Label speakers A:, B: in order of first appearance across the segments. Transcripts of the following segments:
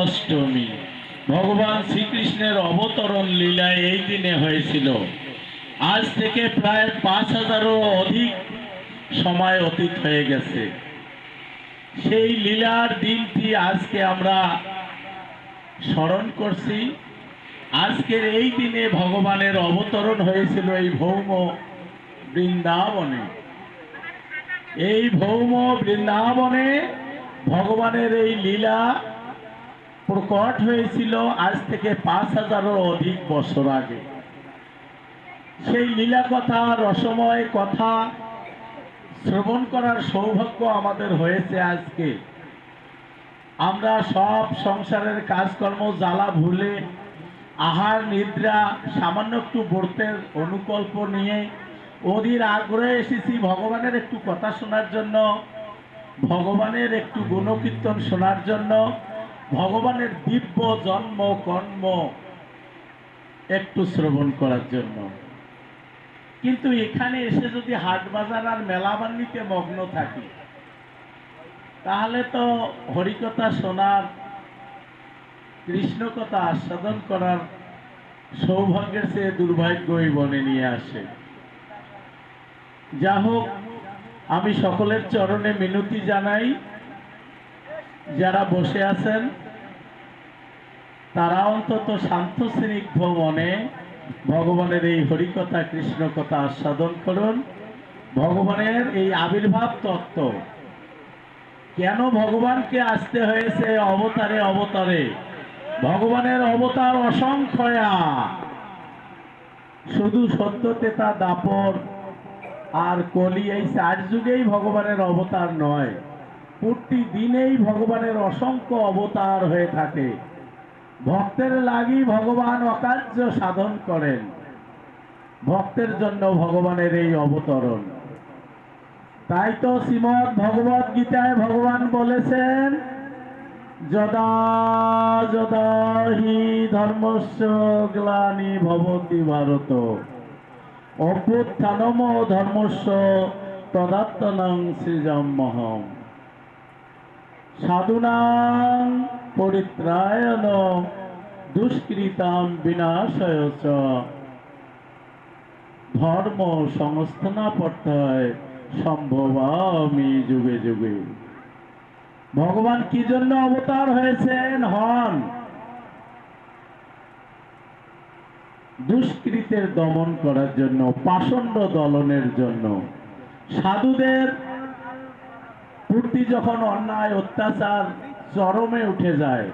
A: অষ্টমী ভগবান শ্রীকৃষ্ণের অবতরণ লীলা এই দিনে হয়েছিল। আজ থেকে প্রায় 5000-এরও অধিক সময় অতীত হয়ে গেছে। সেই লীলার দিনটি আজকে আমরা স্মরণ করছি। আজকের এই দিনে ভগবানের অবতরণ হয়েছিল এই ভৌম বৃন্দাবনে। এই ভৌম বৃন্দাবনে ভগবানের এই লীলা প্রকট হয়েছিল আজ থেকে 5000-এরও অধিক বছর আগে। সেই লীলা কথা, রসময় কথা শ্রবণ করার সৌভাগ্য আমাদের হয়েছে আজকে। আমরা সব সংসারের কাজকর্ম জ্বালা ভুলে আহার নিদ্রা সামান্য একটু ব্রতের অনুকল্প নিয়ে অধীর আগ্রহে এসেছি ভগবানের একটু কথা শোনার জন্য, ভগবানের একটু গুণকীর্তন শোনার জন্য, ভগবানের দিব্য জন্ম কর্ম একটু শ্রবণ করার জন্য। কিন্তু এখানে এসে যদি হাট বাজার আর মেলা বান্নিতে মগ্ন থাকি তাহলে তো হরিকথা শোনার, কৃষ্ণ কথা আস্বাদন করার সৌভাগ্যের চেয়ে দুর্ভাগ্যই বনে নিয়ে আসে। যা হোক, আমি সকলের চরণে মিনতি জানাই, যারা বসে আছেন তারা অন্তত শান্ত স্নিগ্ধ মনে ভগবানের এই হরিকথা কৃষ্ণ কথা আস্বাদন করুন। ভগবানের এই আবির্ভাব তত্ত্ব, কেন ভগবানকে আসতে হয়েছে অবতারে অবতারে, ভগবানের অবতার অসংখ্যয়া, শুধু সত্যতেতা দাপর আর কলি এই 4 যুগেই ভগবানের অবতার নয়, প্রতিদিনেই ভগবানের অসংখ্য অবতার হয়ে থাকে। ভক্তের লাগি ভগবান অকার্য সাধন করেন, ভক্তের জন্য ভগবানের এই অবতরণ। তাই তো শ্রীমদ্ ভগবত গীতায় ভগবান বলেছেন, যদা যদা হি ধর্মস্য গ্লানি ভবতি ভারত অভ্যুত্থানম ধর্মস্য তদাত্মনং সৃজমহম সাধুনাং পরিত্রায়ণ দুষ্কৃতাম বিনাশয় চ ধর্ম সংস্থানাপত্যায় সম্ভবামি যুগে যুগে। ভগবান কি জন্য অবতার হয়েছেন? দুষ্কৃতের দমন করার জন্য, পাষণ্ড দলনের জন্য। সাধুদের প্রতি যখন অন্যায় অত্যাচার চরমে উঠে যায়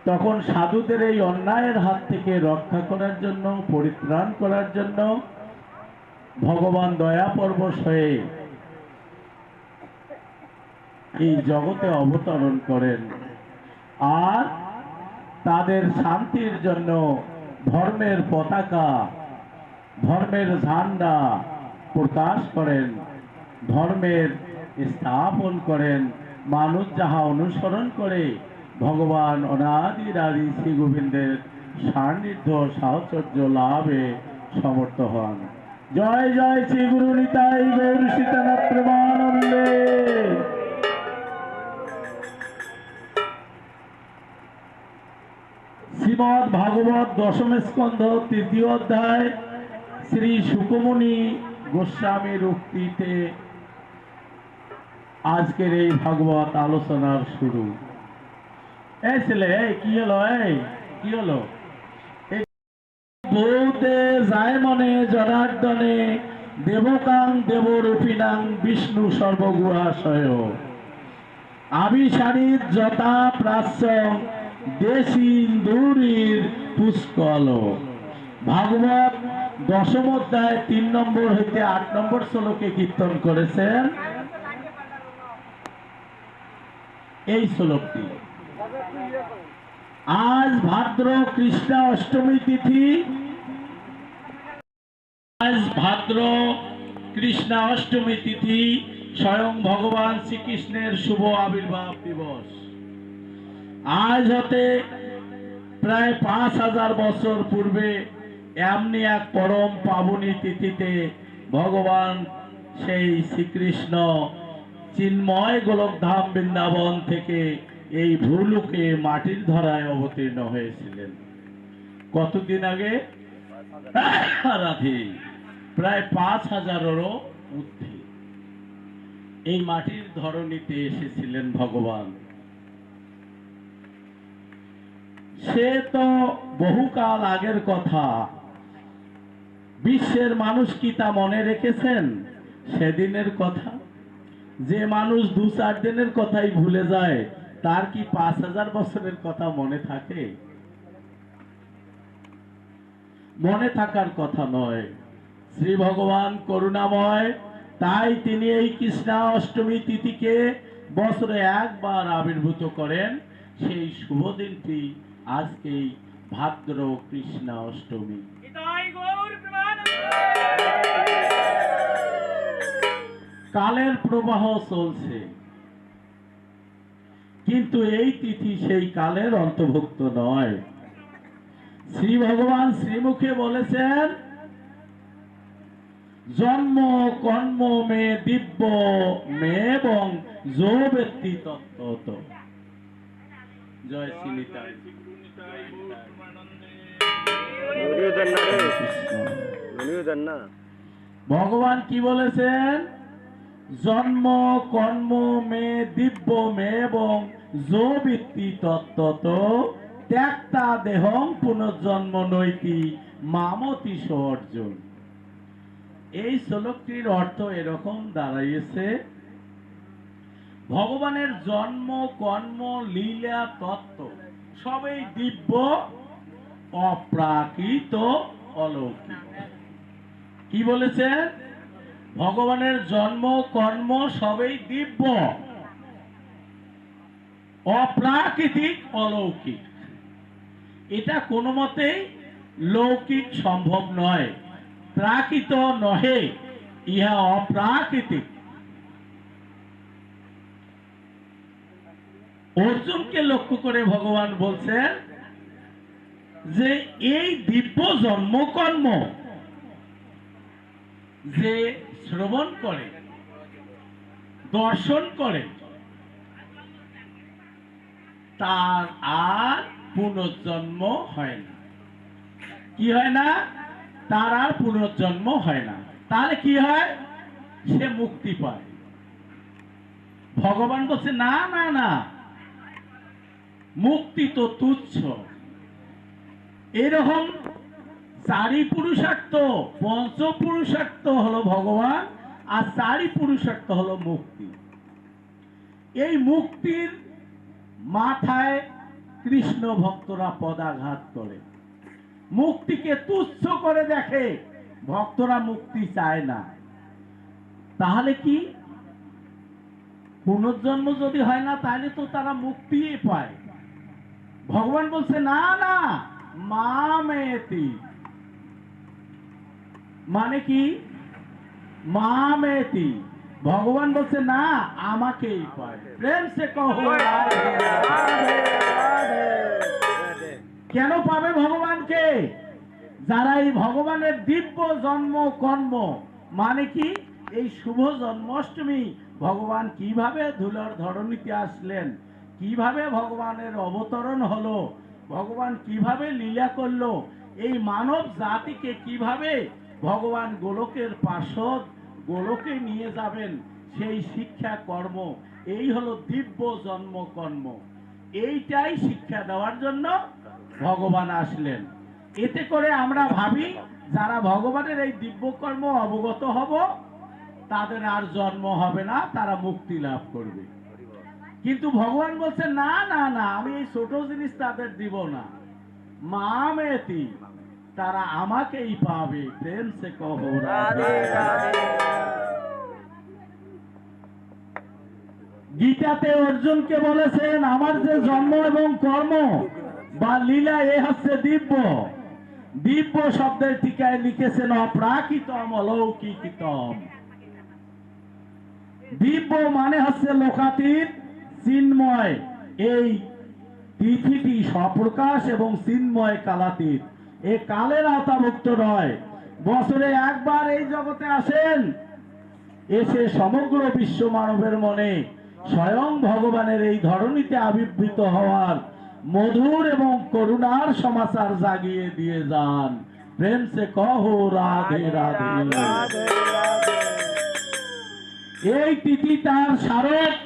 A: তখন সাধুদের এই অন্যায়ের হাত থেকে রক্ষা করার জন্য, পরিত্রাণ করার জন্য ভগবান দয়াপরবশ হয়ে এই জগতে অবতরণ করেন আর তাদের শান্তির জন্য ধর্মের পতাকা, ধর্মের ঝান্ডা প্রকাশ করেন, ধর্মের স্থাপন করেন। মানুষ যাহা অনুসরণ করে ভগবান অনাদির আদি শ্রী গোবিন্দের সান্নিধ্য সাহচর্য লাভে সমর্থ হন। জয় জয় শ্রী গুরু নিতাই গৌর সীতানাথ প্রেমানন্দে। শ্রীমদ্ ভাগবত দশম স্কন্ধ 3য় অধ্যায় শ্রী সুকমণি গোস্বামীর উক্তিতে আজকের এই ভাগবত আলোচনার শুরু। এই ছেলে, কি হলো? কি হলো? বলতে যায় মনে জনার্দনে দেবকাং দেবরূপিণাং বিষ্ণু সর্বগুহাশয় আবিসারিত যথা প্রাচ্য দেশিন্দুরীর পুষ্কল। ভাগবত দশম অধ্যায় 3 নম্বর হইতে 8 নম্বর শ্লোকে কীর্তন করেছেন এই শ্লোকটি। আজ ভাদ্র কৃষ্ণা অষ্টমী তিথি, আজ ভাদ্র কৃষ্ণা অষ্টমী তিথি স্বয়ং ভগবান শ্রীকৃষ্ণের শুভ আবির্ভাব দিবস। আজ হতে প্রায় 5000 বছর পূর্বে এমনি এক পরম পাবনী তিথিতে ভগবান সেই শ্রীকৃষ্ণ চিন্ময় গোলকধাম বৃন্দাবন থেকে এই ভূলোকে মাটির ধরায় অবতীর্ণ হয়েছিলেন। কতদিন আগে? রাধে, প্রায় 5000-এরও ঊর্ধ্বে এই মাটির ধরণীতে এসেছিলেন ভগবান। সে তো বহুকাল আগের কথা। বিশ্বের মানুষ কি তা মনে রেখেছেন? সেদিনের কথা। যে মানুষ 2-4 দিনের কথাই ভুলে যায়, তার কি 5000 বছরের কথা মনে থাকে? মনে থাকার কথা নয়। শ্রী ভগবান করুণাময়, তাই তিনি এই কৃষ্ণাষ্টমী তিথিকে বছরে একবার আবির্ভূত করেন। সেই শুভ দিনটি আজকেই ভাদ্র কৃষ্ণাষ্টমী। কালের প্রবাহ চলছে, কিন্তু এই তিথি সেই কালের অন্তর্ভুক্ত নয়। শ্রী ভগবান শ্রীমুখে বলেছেন, জন্ম কর্ম মে দিব্য মে এবং যো ব্যক্তি তত্ত্বত। জয় শ্রীনিতাই। ভগবান কি বলেছেন? জন্ম কর্ম মে দিব্য মে এবং যো ব্যক্তি তত্ত্বত ত্যাক্তা দেহং পুনর্জন্ম নৈতি মামতি অর্জুন। এই শ্লোকটির অর্থ এরকম দাঁড়াইছে, ভগবানের জন্ম কর্ম লীলা তত্ত্ব সবই দিব্য, অপ্রাকৃত, অলৌকিক। কি বলেছেন? ভগবানের জন্ম কর্ম সবই দিব্য, অপ্রাকৃতিক, অলৌকিক। এটা কোনো মতেই লৌকিক সম্ভব নয়, প্রাকৃত নহে, ইহা অপ্রাকৃতিক। অর্জুনকে লক্ষ্য করে ভগবান বলছেন যে এই দিব্য জন্মকর্ম যে শ্রবণ করে, দর্শন করে, তার আর পুনর্জন্ম হয় না। কি হয় না? তার আর পুনর্জন্ম হয় না। তাহলে কি হয়? সে মুক্তি পায়। ভগবান বলছে না না না, মুক্তি তো তুচ্ছ। এরকম 4 পুরুষার্থ, 5 পুরুষার্থ হলো ভগবান, আর 4 পুরুষার্থ হলো মুক্তি। এই মুক্তির মাথায় কৃষ্ণ ভক্তরা পদাঘাত করে, মুক্তিকে তুচ্ছ করে দেখে। ভক্তরা মুক্তি চায় না। তাহলে কি পুনর্জন্ম যদি হয় না, তাহলে তো তারা মুক্তি পায়। ভগবান বলছে না না, মামেতি। মানে কি? মামেতি। ভগবান বলছে না, আমাকেই পায়। প্রেম সে কহো রাধে রাধে। কেন পাবে ভগবানকে? যারা এই ভগবানের দিব্য জন্ম কর্ম, মানে কি এই শুভ জন্মাষ্টমী, ভগবান কিভাবে ধুলার ধরণীতে আসলেন, কিভাবে ভগবানের অবতরণ হলো, ভগবান কিভাবে লীলা করলো, এই মানব জাতিকে কিভাবে ভগবান গোলকের পার্শ্বদ গোলকে নিয়ে যাবেন, সেই শিক্ষা কর্ম, এই হলো দিব্য জন্ম কর্ম। এইটাই শিক্ষা দেওয়ার জন্য ভগবান আসলেন। এতে করে আমরা ভাবি যারা ভগবানের এই দিব্য কর্ম অবগত হব, তাদের আর জন্ম হবে না, তারা মুক্তি লাভ করবে। কিন্তু ভগবান বলছে না না না, আমি এই ছোট জিনিস তাদের দিব না। মামেতি, তারা আমাকেই পাবে। প্রেম সে কহো রাধে রাধে। গীতাতে অর্জুনকে বলেছেন, আমার যে জন্ম এবং কর্ম বা লীলা, এ হচ্ছে দিব্য। দিব্য শব্দের টিকায় লিখেছেন অপ্রাকৃতম অলৌকিকতম। দিব্য মানে হচ্ছে লোকাতীত, চিন্ময়। এই তিথিটি স্বপ্রকাশ এবং চিন্ময় কালাতীত, এ কালের আওতাভুক্ত নয়। বছরে একবার এই জগতে আসেন, এসে সমগ্র বিশ্ব মানবের মনে স্বয়ং ভগবানের এই ধরনীতে আবির্ভূত হওয়ার মধুর এবং করুণার সমাচার জাগিয়ে দিয়ে যান। প্রেম সে কহো রাধে রাধে। এই তিথি তার স্মারক।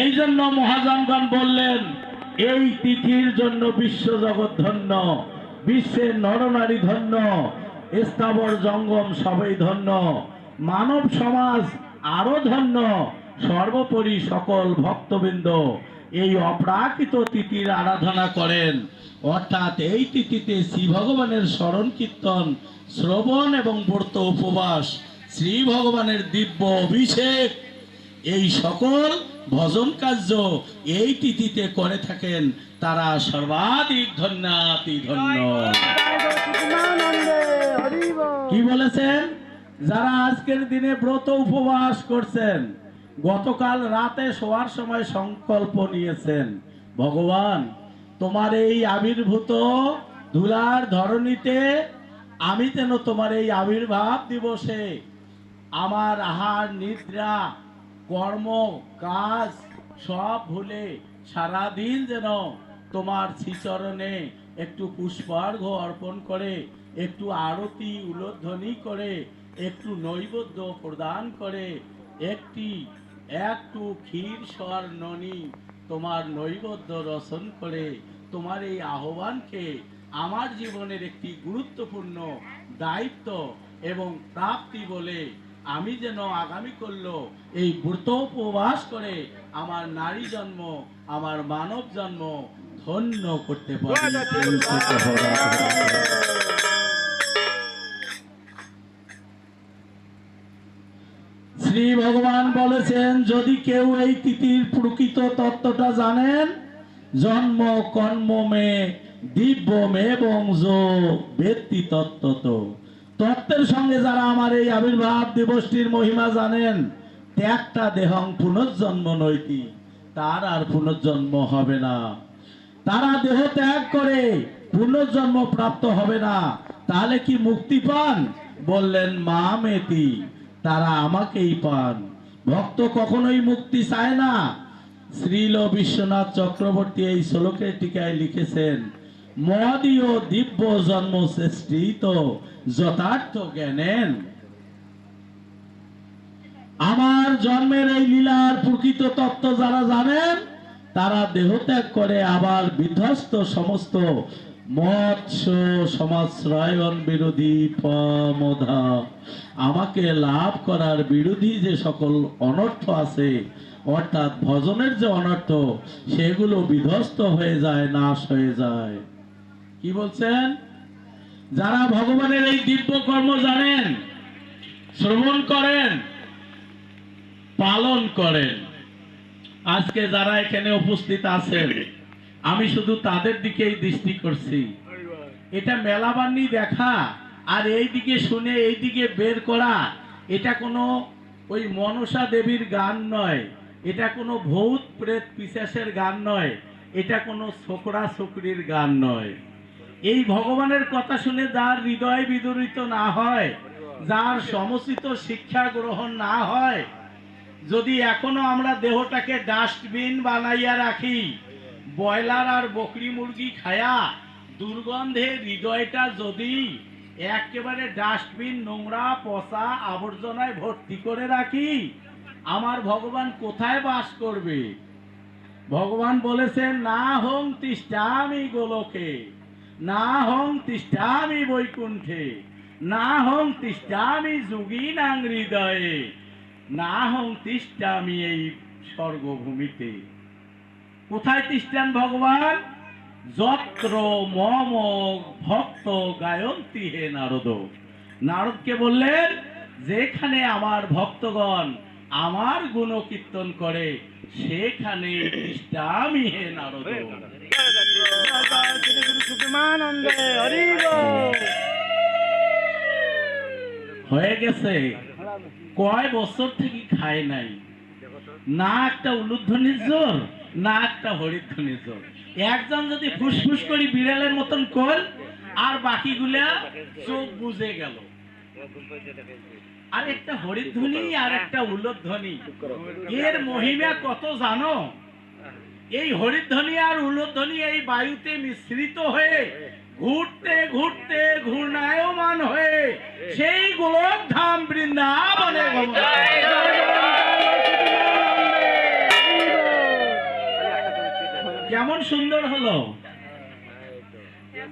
A: এই জন্য মহাজনগণ বললেন, এই তিথির জন্য বিশ্বজগৎ ধন্য, বিশ্বের নরনারী ধন্য, স্থাবর জঙ্গম সবাই ধন্য, মানব সমাজ আরো ধন্য, সর্বোপরি সকল ভক্তবৃন্দ এই অপ্রাকৃত তিথির আরাধনা করেন। অর্থাৎ এই তিথিতে শ্রী ভগবানের স্মরণ কীর্তন, শ্রবণ এবং ব্রত উপবাস, শ্রী ভগবানের দিব্য অভিষেক, এই সকল ভজন কার্য এই তিথিতে করে থাকেন, তারা সর্বাধিক ধন্যাতি ধন্য। কি বলেছেন? যারা আজকের দিনে ব্রত উপবাস করছেন, গতকাল রাতে শোয়ার সময় সংকল্প নিয়েছেন, ভগবান তোমার এই আবির্ভূত ধুলার ধরণীতে আমি যেন তোমার এই আবির্ভাব দিবসে আমার আহার নিদ্রা কর্ম কাজ সব ভুলে সারাদিন যেন তোমার শ্রীচরণে একটু পুষ্পার্ঘ্য অর্পণ করে, একটু আরতি উলোধ্বনি করে, একটু নৈবেদ্য প্রদান করে, একটু ক্ষীর সর ননি তোমার নৈবেদ্য রচন করে তোমার এই আহ্বানকে আমার জীবনের একটি গুরুত্বপূর্ণ দায়িত্ব এবং প্রাপ্তি বলে আমি যেন আগামী করলো এই ব্রত উপবাস করে আমার নারী জন্ম, আমার মানব জন্ম ধন্য করতে পারি। শ্রী ভগবান বলেছেন, যদি কেউ এই তিথির প্রকৃত তত্ত্বটা জানেন, জন্ম কর্ম মে দিব্য মে বংশ ব্যক্তি তত্ত্ব, তত্ত্বের সঙ্গে যারা আমার এই আবির্ভাব দিবসটির মহিমা জানেন, ত্যাগটা দেহং পুনর্জন্ম নৈতি, তার আর পুনর্জন্ম হবে না। তারা দেহ ত্যাগ করে পুনর্জন্ম প্রাপ্ত হবে না। তাহলে কি মুক্তি পান? বললেন মা মেতি, তারা আমাকেই পান। ভক্ত কখনোই মুক্তি চায় না। শ্রীল বিশ্বনাথ চক্রবর্তী এই শ্লোকের টিকায় লিখেছেন, মদীয় দিব্য জন্ম শ্রেষ্ঠিত যথার্থ জ্ঞানেন। আমার জন্মের এই লীলার প্রকৃত তত্ত্ব যারা জানেন, তারা দেহত্যাগ করে আবার বিধ্বস্ত সমস্ত মৎস্য সমাশ্রয়ন বিরোধী পমধা, আমাকে লাভ করার বিরোধী যে সকল অনর্থ আছে, অর্থাৎ ভজনের যে অনর্থ, সেগুলো বিধ্বস্ত হয়ে যায়, নাশ হয়ে যায়। কি বলছেন? যারা ভগবানের এই দিব্য কর্ম জানেন, শ্রবণ করেন, পালন করেন, আজকে যারা এখানে উপস্থিত আছেন, আমি শুধু তাদের দিকেই দৃষ্টি করছি। এটা মেলাবান্নি দেখা আর এই দিকে শুনে এই দিকে বের করা, এটা কোনো ওই মনসা দেবীর গান নয়, এটা কোনো ভূত প্রেত পিশাচের গান নয়, এটা কোনো ছোকরা ছোকরির গান নয়। এই ভগবানের কথা শুনে যার হৃদয় বিদরিত না হয়, যার সমুচিত শিক্ষা গ্রহণ না হয়, যদি এখনো আমরা দেহটাকে ডাস্টবিন বানাইয়া রাখি, ব্রয়লার আর বকরি মুরগি খায়া দুর্গন্ধে হৃদয়টা যদি একেবারে ডাস্টবিন নোংরা পচা আবর্জনায় ভর্তি করে রাখি, আমার ভগবান কোথায় বাস করবে? ভগবান বলেছেন, না হং তিষ্ঠামি গোলকে, না হং তিষ্ঠামি বৈকুণ্ঠে, না হং তিষ্ঠামি যোগীনাং হৃদয়ে, না হং তিষ্ঠামি এই স্বর্গভূমিতে। কোথায় তিষ্ঠান ভগবান? যত্র মম ভক্ত গায়ন্তী হে নারদ। নারদকে বললেন, যেখানে আমার ভক্তগণ আমার গুণ কীর্তন করে, সেখানে তিষ্ঠামি হে নারদ। হয়ে গেছে কয় বছর থেকে খায় নাই, না একটা উলুধ্বনির জোর, না একটা হরিধ্বনির জোর। একজন যদি ফুসফুস করি বিড়ালের মতন কর, আর বাকিগুলা চোখ বুঝে গেল। আর একটা হরিধ্বনি আর একটা উলধ্বনি, এর মহিমা কত জানো? এই হরিধ্বনি আর উলধ্বনি এই বায়ুতে মিশ্রিত হয়ে ঘুরতে ঘুরতে ঘূর্ণায়মান হয়ে সেই গোলকধাম বৃন্দাবনে কেমন সুন্দর হলো,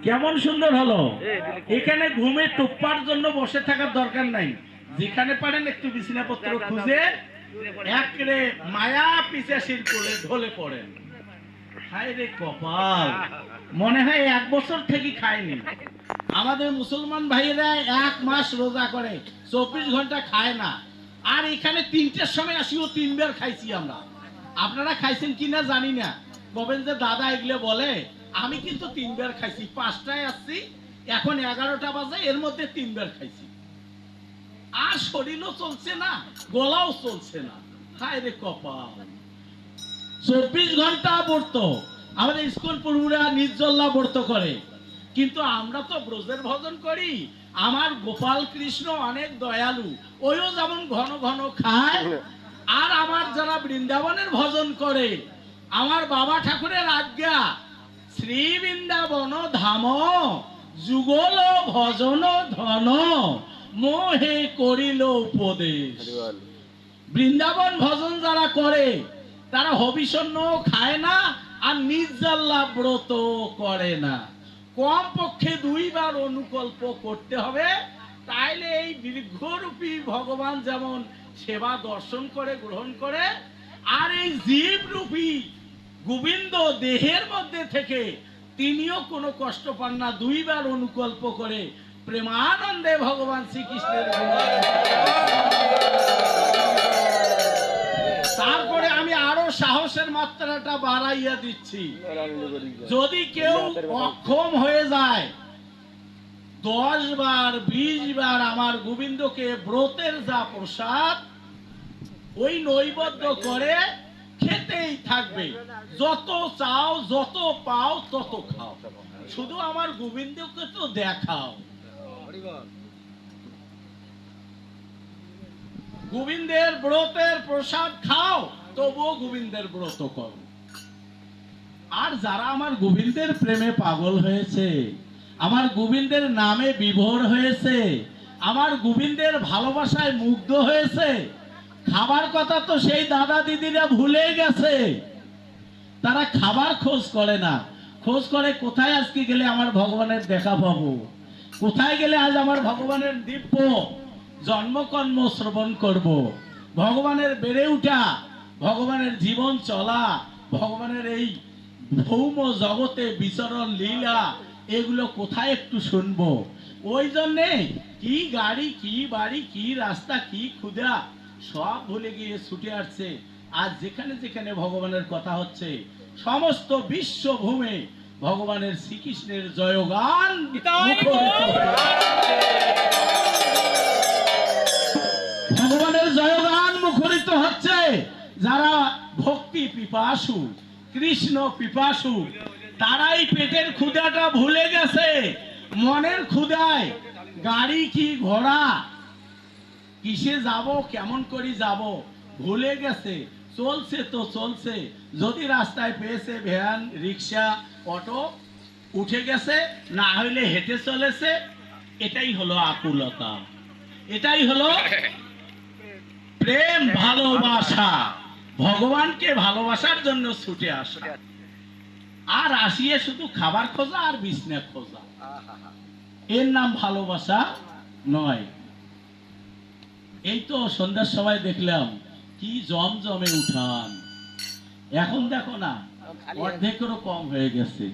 A: কেমন সুন্দর হলো। এখানে ঘুমে টুপ্পার জন্য বসে থাকার দরকার নাই, যেখানে পারেন একটু বিছানাপত্র খুঁজে একরে মায়া পিশাচির কোলে ঢলে পড়েন। হায় রে কপাল, মনে হয় 1 বছর থেকে খায়নি। আমাদের মুসলমান ভাইয়েরা 1 মাস রোজা করে, 24 ঘন্টা খায় না। আর এখানে 3টার সময় আসিও 3 বার খাইছি আমরা। আপনারা খাইছেন কিনা জানি না, কবেন যে দাদা এগুলো বলে। আমি কিন্তু 3 বার খাইছি, 5টায় আসছি, এখন 11টা বাজে, এর মধ্যে 3 বার খাইছি। আর শরীরও চলছে না, গলাও চলছে না। হায় রে কপাল, 24 ঘন্টা ব্রত। আমাদের স্কুল পড়ুরা নির্জল্লা ব্রত করে, কিন্তু আমরা তো ব্রজের ভজন করি। আমার গোপাল কৃষ্ণ অনেক দয়ালু, ওইও যেমন ঘন ঘন খায়। আর আমার যারা বৃন্দাবনের ভজন করে, আমার বাবা ঠাকুরের আজ্ঞা, শ্রী বৃন্দাবন ধাম যুগল ভজন ধন মোহে করিল উপদেশ। বৃন্দাবন ভজন যারা করে তারা হবিষণ্য খায় না আর নির্জল্লা ব্রত করে না। কম পক্ষে 2 বার অনুকল্প করতে হবে, তাইলে এই দীর্ঘরূপী ভগবান যেমন সেবা দর্শন করে গ্রহণ করে, আর এই জীবরূপী গোবিন্দ দেহের মধ্যে থেকে তিনিও কোনো কষ্ট পান না। 2 বার অনুকল্প করে প্রেমানন্দে ভগবান শ্রীকৃষ্ণের তারপরে আমি আরো সাহসের মাত্রাটা বাড়াইয়া দিচ্ছি। যদি কেউ অক্ষম হয়ে যায়, 10 বার 20 বার আমার গোবিন্দকে ব্রতের যা প্রসাদ ওই নৈবেদ্য করে খেতেই থাকবে। যত চাও, যত পাও, তত খাও, শুধু আমার গোবিন্দকে তো দেখাও। গোবিন্দের ব্রতের প্রসাদ খাও, তবুও গোবিন্দের ব্রত করো। আর যারা আমার গোবিন্দের প্রেমে পাগল হয়েছে, আমার গোবিন্দের নামে বিভোর হয়েছে, আমার গোবিন্দের ভালোবাসায় মুগ্ধ হয়েছে, খাবার কথা তো সেই দাদা দিদিরা ভুলে গেছে। তারা খাবার খোঁজ করে না, খোঁজ করে কোথায় আজকে গেলে আমার ভগবানের দেখা পাবো, কোথায় গেলে আজ আমার ভগবানের দিব্য জন্মকর্ম শ্রবণ করব, ভগবানের বেড়ে উঠা, ভগবানের জীবন চলা, ভগবানের এই ভৌম জগতে বিচরণ লীলা, এগুলো কোথায় একটু শুনবো। ওই জন্যে কি গাড়ি, কি বাড়ি, কি রাস্তা, কি ক্ষুধা, সব ভুলে গিয়ে ছুটে আসছে। আজ যেখানে যেখানে ভগবানের কথা হচ্ছে, সমস্ত বিশ্বভূমে ভগবানের শ্রীকৃষ্ণের জয়গান ভগবানের জয়গান মুখরিত হচ্ছে। যারা ভক্তি পিপাসু, কৃষ্ণ পিপাসু, তারাই পেটের ক্ষুধাটা ভুলে গেছে। মনের ক্ষুধায় গাড়ি কি ঘোড়া, কিসে যাব, কেমন করে যাব, ভুলে গেছে। চলছে তো চলছে, যদি রাস্তায় পেয়েছে ভ্যান, রিক্সা, অটো, উঠে গেছে, না হইলে হেঁটে চলেছে। এটাই হলো আকুলতা, এটাই হলো প্রেম, ভালোবাসা, ভগবানকে ভালোবাসার জন্য ছুটে আসা। আর আসিয়ে শুধু খাবার খোঁজা আর বিছনা খোঁজা, এর নাম ভালোবাসা নয়। এই তো সন্ধ্যার সময় দেখলাম কি জমজমে উঠান, এখন দেখো না অর্ধেকেরও কম হয়ে গেছে।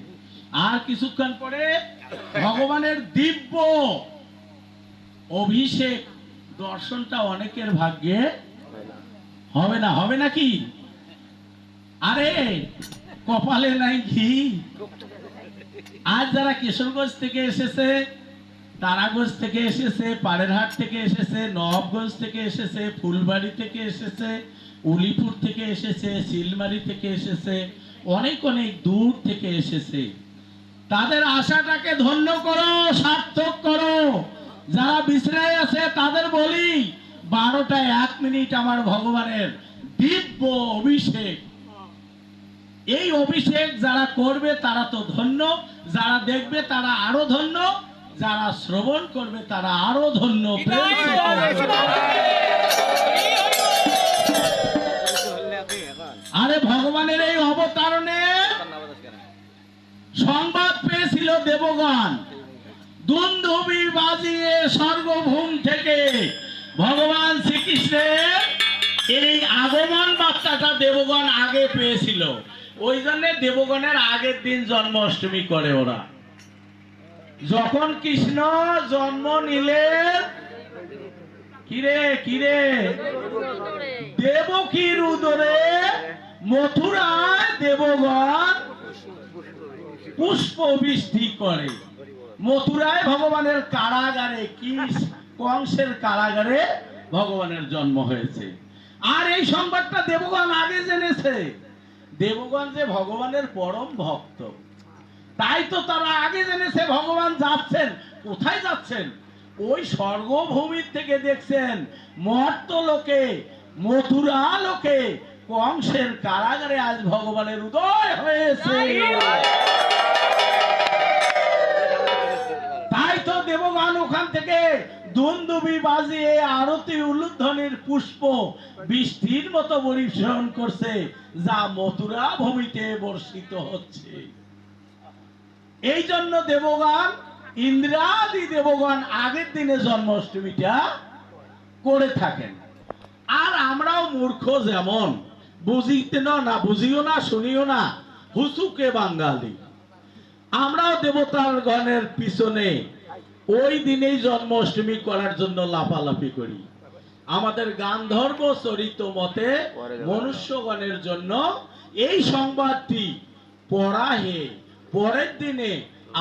A: আর কিছুক্ষণ পরে ভগবানের দিব্য অভিষেক দর্শনটা অনেকের ভাগ্যে হবে না। হবে নাকি? আরে কপালে নাই ঘি। আজ যারা কিশোরগঞ্জ থেকে এসেছে, তারাগঞ্জ থেকে এসেছে, পাড়েরহাট থেকে এসেছে, নবাবগঞ্জ থেকে এসেছে, ফুলবাড়ি থেকে এসেছে, উলিপুর থেকে এসেছে, শিলমারি থেকে এসেছে, অনেক অনেক দূর থেকে এসেছে, তাদের আশাটাকে ধন্য করো, সার্থক করো। যারা বিছরায় আছে তাদের বলি, 12:01 আমার ভগবানের দিব্য অভিষেক। এই অভিষেক যারা করবে তারা তো ধন্য, যারা দেখবে তারা আরো ধন্য, যারা শ্রবণ করবে তারা আরো ধন্য। আরে ভগবানের এই অবতারণে সংবাদ পেয়েছিল দেবগণ, দুন্দুবি বাজিয়ে স্বর্গভূম থেকে ভগবান শ্রীকৃষ্ণের এই আগমন বার্তাটা দেবগণ আগে পেয়েছিল। ওই জন্য দেবগণের আগের দিন জন্মাষ্টমী করে ওরা। যখন কৃষ্ণ জন্ম নিলেন, কিরে কিরে দেবকীর উদরে মথুরায় দেবগণ পুষ্প বৃষ্টি করে। মথুরায় ভগবানের কারাগারে, কি কংসের কারাগারে ভগবানের জন্ম হয়েছে। আর এই সংবাদটা দেবগণ আগে জেনেছে। দেবগণ যে ভগবানের পরম ভক্ত, তাই তো তারা আগে জেনেছে ভগবান যাচ্ছেন। কোথায় যাচ্ছেন? ওই স্বর্গভূমির থেকে দেখছেন মর্ত লোকে, মথুরা লোকে, কংসের কারাগারে আজ ভগবানের উদয় হয়েছে। তাই তো দেবগণ ওখান থেকে দুন্দুবি বাজিয়ে আরতি উলুধ্বনির পুষ্প বৃষ্টির মতো বর্ষণ করছে, যা মথুরা ভূমিতে বর্ষিত হচ্ছে। এই জন্য দেবগণ, ইন্দ্রাদি দেবগণ আগের দিনে জন্মাষ্টমীটা করে থাকেন। আর আমরাও মূর্খ, যেমন বুঝিতে না, বুঝিও না, শুনিও না, হুসুকে বাঙালি। আমরাও দেবতার গণের পিছনে ওই দিনেই জন্মাষ্টমী করার জন্য লাফালাফি করি। আমাদের গান্ধর্ব চরিত মতে মনুষ্যগণের জন্য এই সংবাদটি পড়াহে পরের দিনে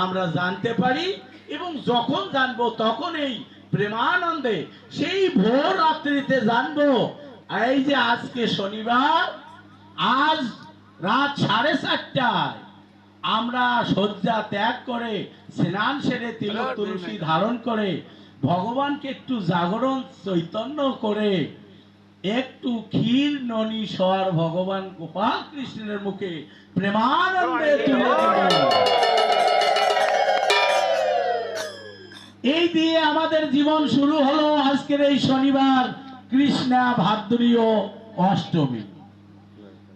A: আমরা জানতে পারি, এবং যখন জানবো তখন এই প্রেমানন্দে সেই ভোর রাত্রিতে জানবো। এই যে আজকে শনিবার, আজ রাত 4:30টায় আমরা শয্যা ত্যাগ করে স্নান সেরে তিলক তুলসী ধারণ করে ভগবানকে একটু জাগরণ চৈতন্য করে একটু ক্ষীর ননি সর ভগবান গোপাল কৃষ্ণের মুখে প্রেমানন্দে তুলে দেব। এই দিয়ে আমাদের জীবন শুরু হলো আজকের এই শনিবার, কৃষ্ণা ভাদ্রীয় অষ্টমী।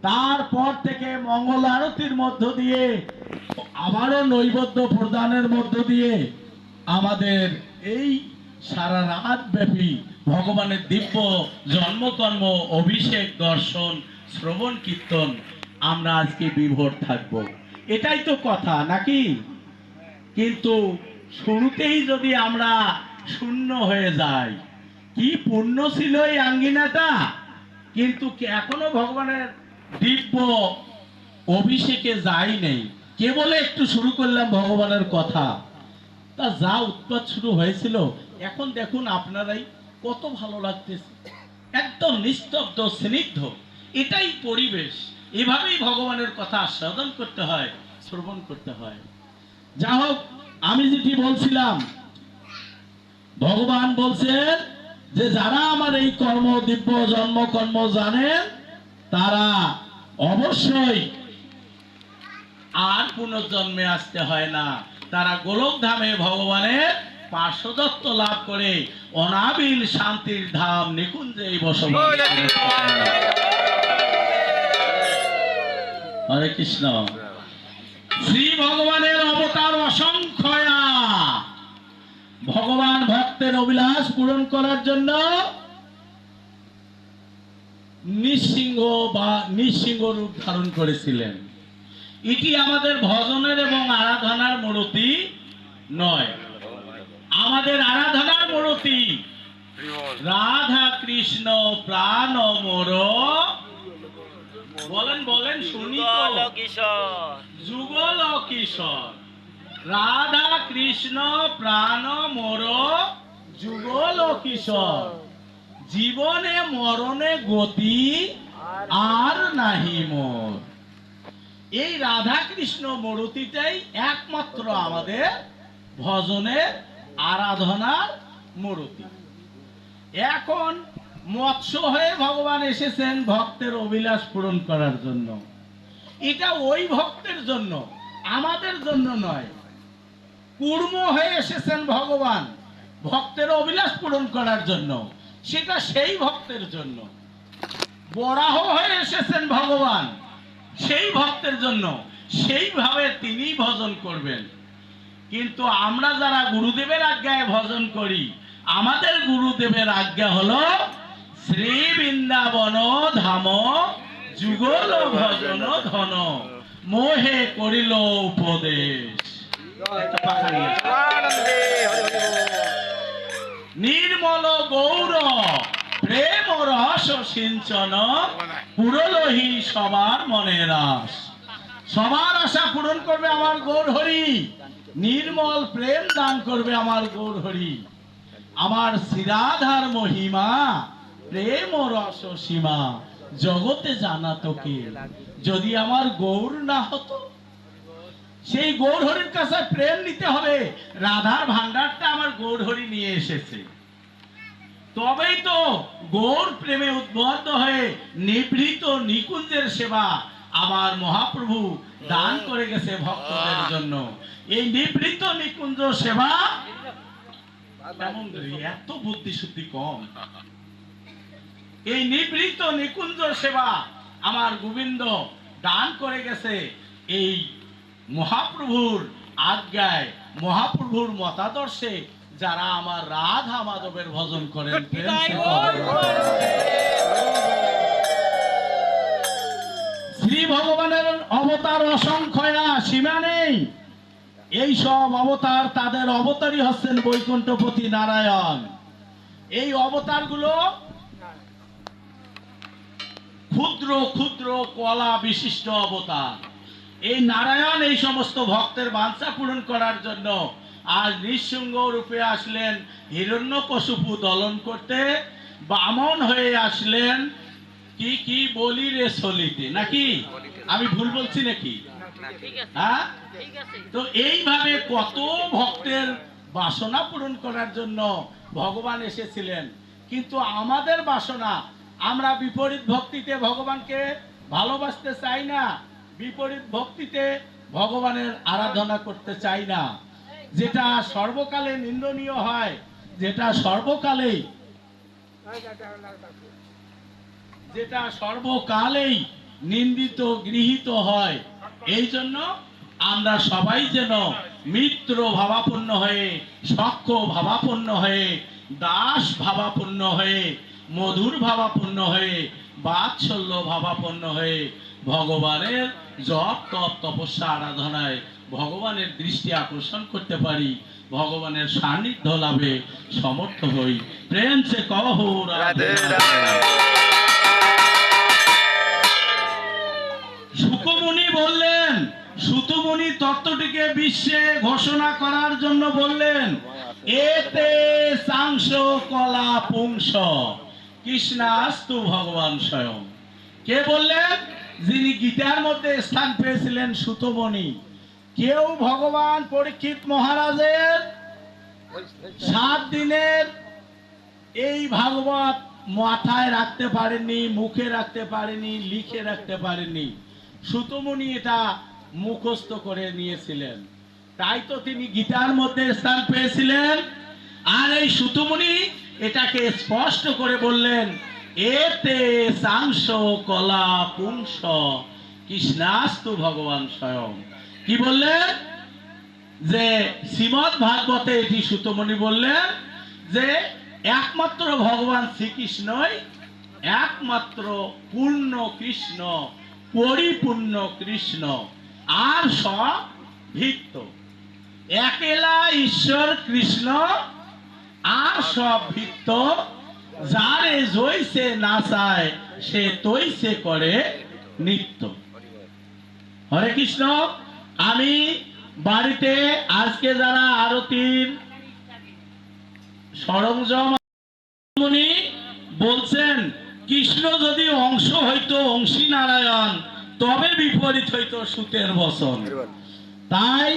A: তারপর থেকে মঙ্গল আরতির মধ্য দিয়ে, আবারও নৈবেদ্য প্রদানের মধ্য দিয়ে আমাদের এই সারা রাত ব্যাপী ভগবানের দিব্য জন্মকর্ম, অভিষেক, দর্শন, শ্রবণ, কীর্তন আমরা আজকে বিভোর থাকব। এটাই তো কথা নাকি? কিন্তু শুরুতেই যদি আমরা শূন্য হয়ে যাই, কি পূর্ণ ছিল এই আঙ্গিনাটা, কিন্তু এখনো ভগবানের দিব্য অভিষেকে যাই নেই। কেবল একটু শুরু করলাম ভগবানের কথা, তা যা উৎপাত শুরু হয়েছিল, এখন দেখুন আপনারাই কত ভালো লাগতেছে, একদম নিস্তব্ধ স্নিগ্ধ। এটাই পরিবেশ। এভাবেই ভগবানের কথা আস্বাদন করতে হয়, শ্রবণ করতে হয়। যা হোক, আমি যেটি বলছিলাম, ভগবান বলছেন যে যারা আমার এই কর্ম, দিব্য জন্ম কর্ম জানেন, তারা অবশ্যই আর পুনর্জন্মে আসতে হয় না। তারা গোলক ধামে ভগবানের পার্শ্বদত্ত লাভ করে অনাবিল শান্তির ধাম নিকুঞ্জে বসবাস করে। হরে কৃষ্ণ। শ্রী ভগবানের অবতার অসংখ্যয়া। ভগবান ভক্তের অভিলাষ পূরণ করার জন্য নৃসিংহ রূপ ধারণ করেছিলেন। এটি আমাদের ভজনের এবং আরাধনার মূর্তি নয়। আমাদের আরাধনার মূর্তি রাধা কৃষ্ণ প্রাণ মোর। বলেন বলেন, শুনি তো। যুগল কিশোর। রাধা কৃষ্ণ প্রাণ মোর যুগল কিশোর। জীবনে মরণে গতি আর নাহি মোর। এই রাধা কৃষ্ণ মূর্তিটাই একমাত্র আমাদের ভজনের, আরাধনার মূর্তি। এখন মৎস্য হয়ে ভগবান এসেছেন ভক্তের অভিলাষ পূরণ করার জন্য। এটা ওই ভক্তের জন্য, আমাদের জন্য নয়। কূর্ম হয়ে এসেছেন ভগবান ভক্তের অভিলাষ পূরণ করার জন্য, সেটা সেই ভক্তের জন্য। বরাহ হয়ে এসেছেন ভগবান সেই ভক্তের জন্য, সেইভাবে তিনি ভজন করবেন। কিন্তু আমরা যারা গুরুদেবের আজ্ঞায় ভজন করি, আমাদের গুরুদেবের আজ্ঞা হলো শ্রী বৃন্দাবন ধাম যুগল ভজন ধন মোহে করিল উপদেশ। একটা পাখা নিয়ে নির্মল গৌর প্রেম রস সিঞ্চন পুরলহি সবার মনের আশ। সবার আশা পূরণ করবে আমার গৌর হরি, নির্মল প্রেম দান করবে আমার গৌর হরি। আমার শ্রীরাধার মহিমা প্রেম রস সীমা জগতে জানা তোকে, যদি আমার গৌর না হতো। সেই গৌর হরির কাছে প্রেম নিতে হবে। রাধার ভান্ডারটা আমার গৌর হরি নিয়ে এসেছে, তবেই তো গৌর প্রেমে উদ্বুদ্ধ হয়ে নিভৃত নিকুঞ্জের সেবা আমার মহাপ্রভু দান করে গেছে ভক্তদের জন্য। এই নিভৃত নিকুঞ্জ সেবা কেমন রে, এত বুদ্ধি শুদ্ধি কম। এই নিভৃত নিকুঞ্জ সেবা আমার গোবিন্দ দান করে গেছে এই মহাপ্রভুর আজ্ঞায়, মহাপ্রভুর মতাদর্শে যারা আমার রাধা মাধবের ভজন করেন। শ্রী ভগবানের অবতার অসংখ্য, সীমা নেই। এই সব অবতার, তাদের অবতারই হচ্ছেন বৈকুণ্ঠপতি নারায়ণ। এই অবতারগুলো ক্ষুদ্র ক্ষুদ্র কলা বিশিষ্ট অবতার। এই নারায়ণ এই সমস্ত ভক্তের বাঞ্ছা পূরণ করার জন্য আজ নৃসিংহ রূপে আসলেন হিরণ্যকশিপু দলন করতে, বামন হয়ে আসলেন কি কি বলি রে চলিতে, নাকি আমি ভুল বলছি নাকি? হ্যাঁ, তো এইভাবে কত ভক্তের বাসনা পূরণ করার জন্য ভগবান এসেছিলেন। কিন্তু আমাদের বাসনা, আমরা বিপরীত ভক্তিতে ভগবানকে ভালোবাসতে চাই না, বিপরীত ভক্তিতে ভগবানের আরাধনা করতে চাই না। যেটা সর্বকালে নিন্দনীয় হয়, যেটা সর্বকালেই নিন্দিত গৃহীত হয়। এই জন্য আমরা সবাই যেন মিত্র ভাবাপন্ন হয়ে, সখ্য ভাবাপন্ন হয়ে, দাস ভাবাপন্ন হয়ে, মধুর ভাবাপন্ন হয়ে, বাৎসল্য ভাবাপন্ন হয়ে ভগবানের জপ তপ তপস্যা আরাধনায় ভগবানের দৃষ্টি আকর্ষণ করতে পারি, ভগবানের সান্নিধ্য লাভে সমর্থ হই। প্রেম সে কহো রাধে রাধে। শুকমুনি বললেন, সুতমুনি তত্ত্বটিকে বিশ্বে ঘোষণা করার জন্য বললেন, এতে সাংস কলা পুংস কৃষ্ণাস্তু ভগবান স্বয়ং। কে বললেন? যিনি গীতার মধ্যে স্থান পেয়েছিলেন সুতমুনি। কেউ ভগবান পরীক্ষিত মহারাজের 7 দিনের এই ভাগবত মাথায় রাখতে পারেননি, মুখে রাখতে পারেনি, লিখে রাখতে পারেনি। সুতমুনি এটা মুখস্থ করে নিয়েছিলেন, তাই তো তিনি গীতার মধ্যে স্থান পেয়েছিলেন। আর এই সুতমুনি এটাকে স্পষ্ট করে বললেন, এতে সাংস কলা পুংস কৃষ্ণাস্তু ভগবান স্বয়ং। কি বললেন? যে শ্রীমদ ভাগবতে এটি সুতমুনি বললেন যে একমাত্র ভগবান শ্রীকৃষ্ণই একমাত্র পূর্ণ কৃষ্ণ, পরিপূর্ণ কৃষ্ণ, আর সব ভিত্ত। একেলা ঈশ্বর কৃষ্ণ, আর সব ভিত্ত। যারে জইছে নাচায় সে তৈছে করে নিত্য। হরে কৃষ্ণ। আমি বাড়িতে আজকে যারা আরতির সরঞ্জাম বলছেন, কৃষ্ণ যদি অংশ হইতো অংশী নারায়ণ, তবে বিপরীত হইতো সুতের বচন। তাই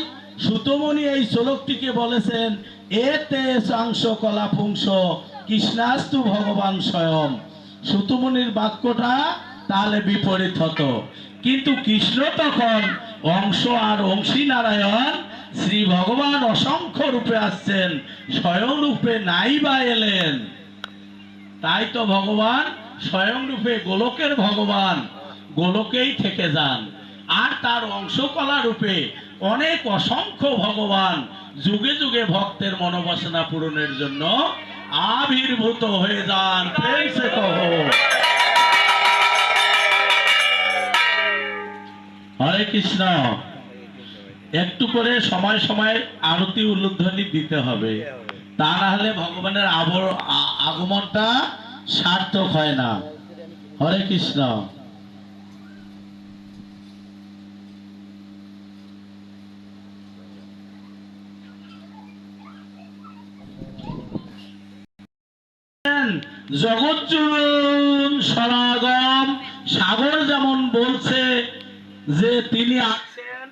A: সুতমুনি এই শ্লোকটিকে বলেছেন, এতে সাংস কলা পুংস কৃষ্ণাস্তু ভগবান স্বয়ং। সুতমুনির বাক্যটা তাহলে বিপরীত হতো, কিন্তু কৃষ্ণ তখন অংশ আর অংশী নারায়ণ শ্রী ভগবান অসংখ্য রূপে আসছেন, স্বয়ং রূপে নাই বা এলেন। তাই তো ভগবান স্বয়ং রূপে গোলকের ভগবান গোলকেই থেকে যান, আর তার অংশকলা রূপে অনেক অসংখ্য ভগবান যুগে যুগে ভক্তের মনোবাসনা পূরণের জন্য আবির্ভূত হয়ে যান। প্রেম সে কহো হরে কৃষ্ণ। একটু করে সময় সময় আরতি উল্লুধ্বনি দিতে হবে, তা না হলে ভগবানের আগমনটা সার্থক হয় না। হরে কৃষ্ণ। জগৎজুড়ন সমাগম, সাগর যেমন বলছে যে তিনি আছেন,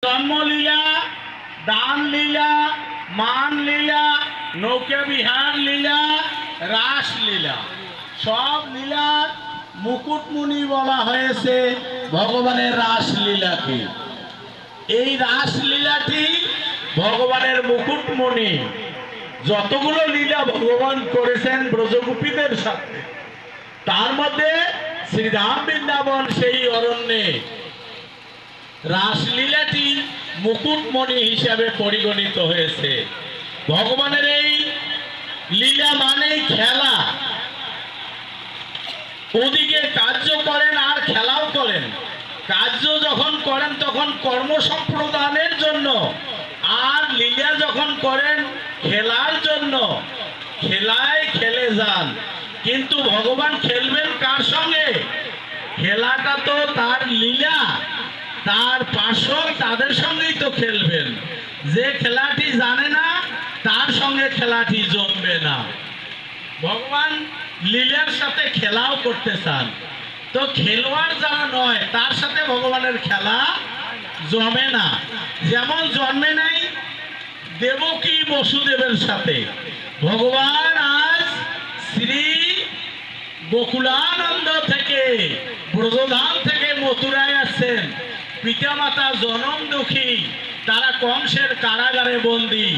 A: জন্মলীলা, দান লীলা, মান লীলা, নৌকা বিহার লীলা, রাস লীলা, সব লীলার মুকুটমণি বলা হয়েছে ভগবানের রাস লীলাকে। এই রাস লীলাটি ভগবানের মুকুটমণি। যতগুলো লীলা ভগবান করেছেন ব্রজগোপীদের সাথে, তার মধ্যে শ্রীরাম বৃন্দাবন সেই অরণ্যে রাসলীলাটি মুকুটমণি হিসাবে পরিগণিত হয়েছে। ভগবানের এই লীলা মানেই খেলা, ওদিকে কার্য করেন আর খেলাও করেন। কার্য যখন করেন তখন কর্ম সম্প্রদানের জন্য, আর লীলা যখন করেন খেলার জন্য, খেলায় খেলে যান। কিন্তু ভগবান খেলবেন কার সঙ্গে? খেলাটা তো তার লীলা, তার পার্শ্বদ তাদের সঙ্গেই তো খেলবেন। যে খেলাটি জানে না তার সঙ্গে খেলাটি জমবে না। ভগবান লীলার সাথে খেলাও করতে চান, তো খেলোয়াড় যারা নয় তার সাথে ভগবানের খেলা জমে না। যেমন জন্মে নাই দেবকী বসুদেবের সাথে। ভগবান আজ শ্রী গোকুলানন্দ থেকে, ব্রজধাম থেকে মথুরায় আসছেন। পিতামাতা জনম দুঃখী, তারা কংসের কারাগারে বন্দী।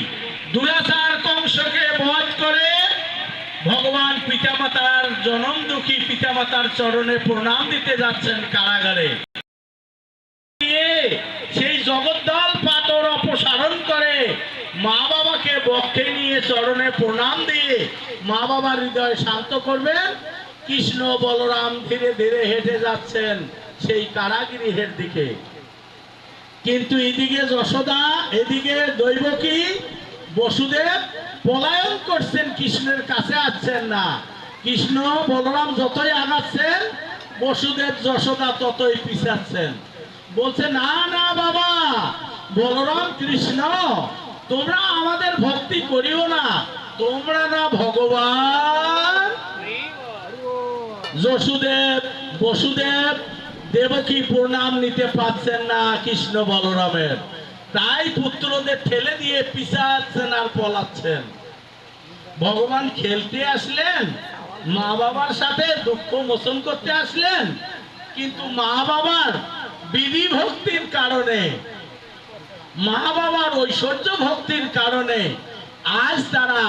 A: দুরাচার কংসকে বধ করে ভগবান পিতামাতার জনম দুঃখী পিতামাতার চরণে প্রণাম দিতে যাচ্ছেন কারাগারে। সেই জগদ্দল পাথর অপসারণ করে মা বাবাকে বক্ষে নিয়ে চরণে প্রণাম দিয়ে মা বাবার হৃদয় শান্ত করবেন। কৃষ্ণ বলরাম ধীরে ধীরে হেঁটে যাচ্ছেন সেই কারাগৃহের দিকে, কিন্তু এদিকে যশোদা, এদিকে দৈবকী বসুদেব পলায়ন করছেন, কৃষ্ণের কাছে আসছেন না। কৃষ্ণ বলরাম যতই আগাচ্ছেন, বসুদেব যশোদা ততই পিছাচ্ছেন। বলছে না না বাবা, বলরাম কৃষ্ণ তোমরা আমাদের ভক্তি করিও না, তোমরা না ভগবান। যশোদেব বসুদেব দেবকী প্রণাম নিতে পারছেন না কৃষ্ণ বলরামের, তাই পুত্রদের ঠেলে দিয়ে পিছাচ্ছেন আর পলাচ্ছেন। ভগবান খেলতে আসলেন, মা বাবার সাথে দুঃখ মোচন করতে আসলেন, কিন্তু মা বাবার বিধি ভক্তির কারণে, মা বাবার ঐশ্বর্য ভক্তির কারণে আজ তারা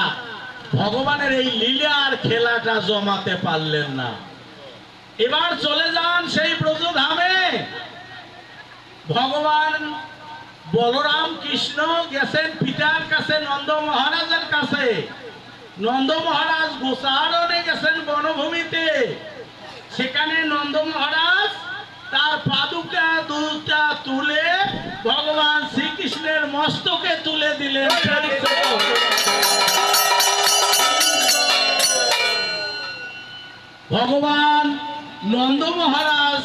A: ভগবানের এই লীলার খেলাটা জমাতে পারলেন না। এবার চলে যান সেই ব্রজধামে। ভগবান বলরাম কৃষ্ণ গেছেন পিতার কাছে, নন্দ মহারাজের কাছে। নন্দ মহারাজ গোচারণে গেছেন বনভূমিতে, সেখানে নন্দ মহারাজ তার পাদুকা দুটা তুলে ভগবান শ্রীকৃষ্ণের মস্তকে তুলে দিলেন। ভগবান নন্দ মহারাজ